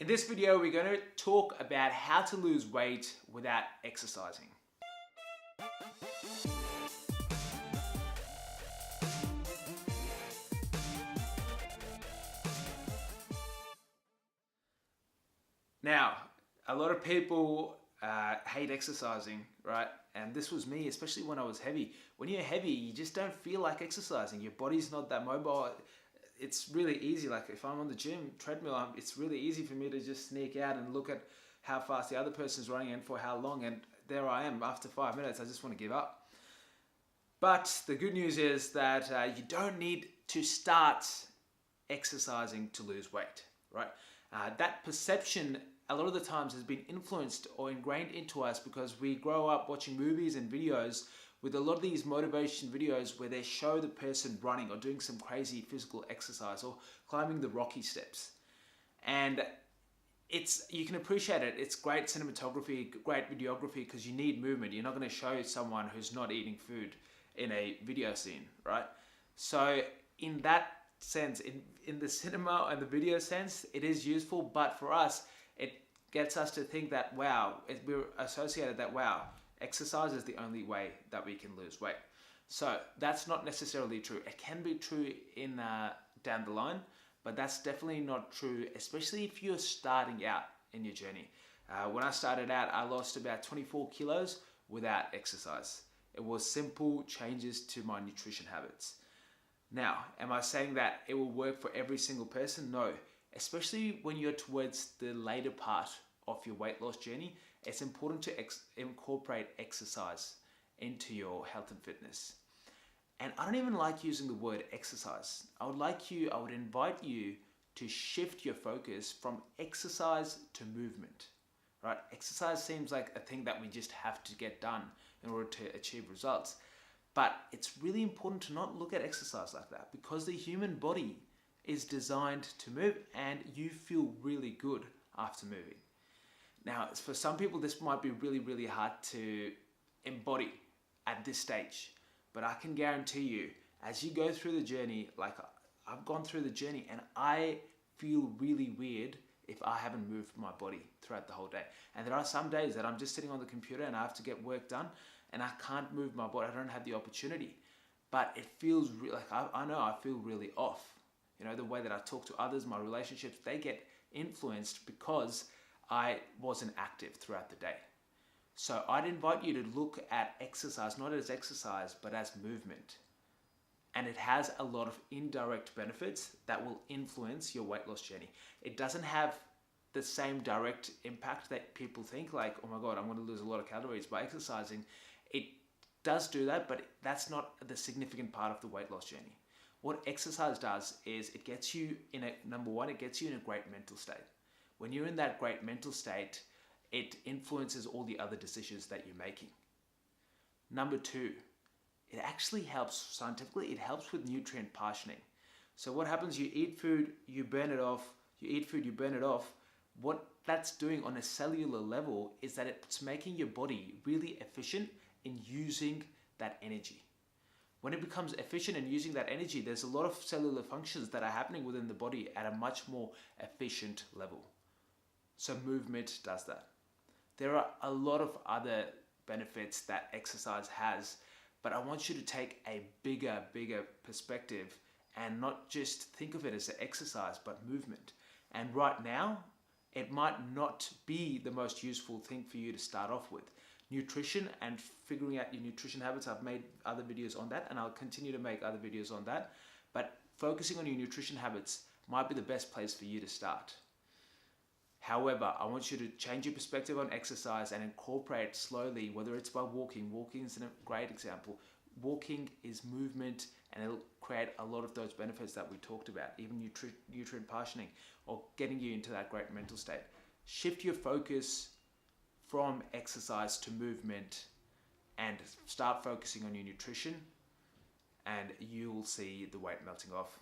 In this video, we're going to talk about how to lose weight without exercising. Now, a lot of people hate exercising, right? And this was me, especially when I was heavy. When you're heavy, you just don't feel like exercising. Your body's not that mobile. It's really easy. Like if I'm on the gym treadmill, it's really easy for me to just sneak out and look at how fast the other person's running and for how long. And there I am after 5 minutes. I just want to give up. But the good news is that you don't need to start exercising to lose weight, right? That perception a lot of the times has been influenced or ingrained into us because we grow up watching movies and videos with a lot of these motivation videos where they show the person running or doing some crazy physical exercise or climbing the rocky steps. And you can appreciate it. It's great cinematography, great videography because you need movement. You're not going to show someone who's not eating food in a video scene, right? So in that sense, in the cinema and the video sense, it is useful, but for us, it gets us to think that, wow, we're associated that, wow, exercise is the only way that we can lose weight. So that's not necessarily true. It can be true in down the line, but that's definitely not true, especially if you're starting out in your journey. When I started out, I lost about 24 kilos without exercise. It was simple changes to my nutrition habits. Now, am I saying that it will work for every single person? No. Especially when you're towards the later part of your weight loss journey, it's important to incorporate exercise into your health and fitness. And I don't even like using the word exercise. I would invite you to shift your focus from exercise to movement, right? Exercise seems like a thing that we just have to get done in order to achieve results. But it's really important to not look at exercise like that because the human body is designed to move and you feel really good after moving. Now, for some people, this might be really, really hard to embody at this stage, but I can guarantee you, as you go through the journey, like I've gone through the journey and I feel really weird if I haven't moved my body throughout the whole day. And there are some days that I'm just sitting on the computer and I have to get work done and I can't move my body. I don't have the opportunity, but it feels like I know I feel really off. You know, the way that I talk to others, my relationships, they get influenced because I wasn't active throughout the day. So I'd invite you to look at exercise, not as exercise, but as movement. And it has a lot of indirect benefits that will influence your weight loss journey. It doesn't have the same direct impact that people think, like, oh my God, I'm going to lose a lot of calories by exercising. It does do that, but that's not the significant part of the weight loss journey. What exercise does is it gets you number one, it gets you in a great mental state. When you're in that great mental state, it influences all the other decisions that you're making. Number two, it actually helps scientifically, it helps with nutrient partitioning. So what happens, you eat food, you burn it off, you eat food, you burn it off. What that's doing on a cellular level is that it's making your body really efficient in using that energy. When it becomes efficient in using that energy, there's a lot of cellular functions that are happening within the body at a much more efficient level. So movement does that. There are a lot of other benefits that exercise has, but I want you to take a bigger perspective and not just think of it as an exercise, but movement. And right now, it might not be the most useful thing for you to start off with. Nutrition and figuring out your nutrition habits, I've made other videos on that and I'll continue to make other videos on that. But focusing on your nutrition habits might be the best place for you to start. However, I want you to change your perspective on exercise and incorporate slowly, whether it's by walking. Walking is a great example. Walking is movement and it'll create a lot of those benefits that we talked about, even nutrient partitioning or getting you into that great mental state. Shift your focus from exercise to movement and start focusing on your nutrition and you'll see the weight melting off.